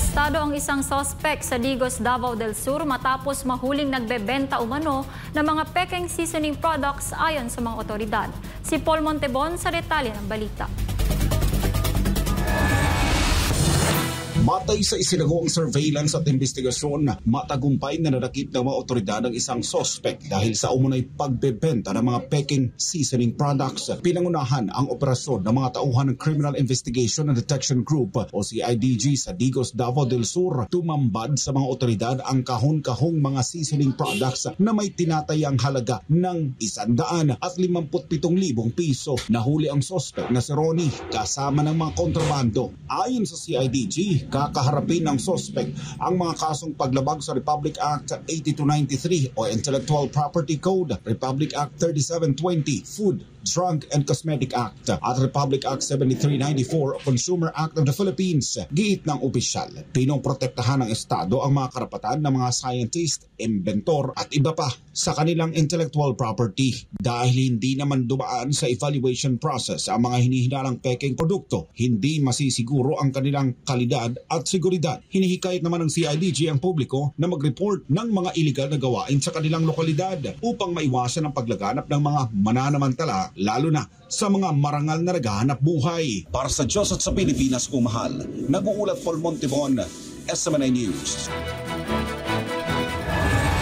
Arestado ang isang suspect sa Digos, Davao del Sur matapos mahuling nagbebenta umano ng mga pekeng seasoning products ayon sa mga otoridad. Si Paul Montebon sa detalye ng balita. Matay sa isinagawang surveillance at investigasyon, matagumpay na nadakip ng mga otoridad ang isang suspect dahil sa umunay pagbebenta ng mga peking seasoning products. Pinangunahan ang operasyon ng mga tauhan ng Criminal Investigation and Detection Group o CIDG sa Digos, Davao del Sur. Tumambad sa mga otoridad ang kahon-kahong mga seasoning products na may tinatayang halaga ng 157,000 piso. Nahuli ang suspect na si Ronnie kasama ng mga kontrabando. Ayon sa CIDG, kakaharapin ng suspect ang mga kasong paglabag sa Republic Act 8293 o Intellectual Property Code, Republic Act 3720, Food, Drug and Cosmetic Act at Republic Act 7394 o Consumer Act of the Philippines. Giit ng opisyal, pinoprotektahan ng Estado ang mga karapatan ng mga scientist, inventor at iba pa sa kanilang intellectual property dahil hindi naman dumaan sa evaluation process ang mga hinihinalang peking produkto. Hindi masisiguro ang kanilang kalidad at seguridad. Hinihikayat naman ng CIDG ang publiko na mag-report ng mga illegal na gawain sa kanilang lokalidad upang maiwasan ang paglaganap ng mga mananamantala lalo na sa mga marangal na naghahanap buhay. Para sa Diyos at sa Pilipinas kung mahal, nag-uulat Paul Montebon, SMNI News.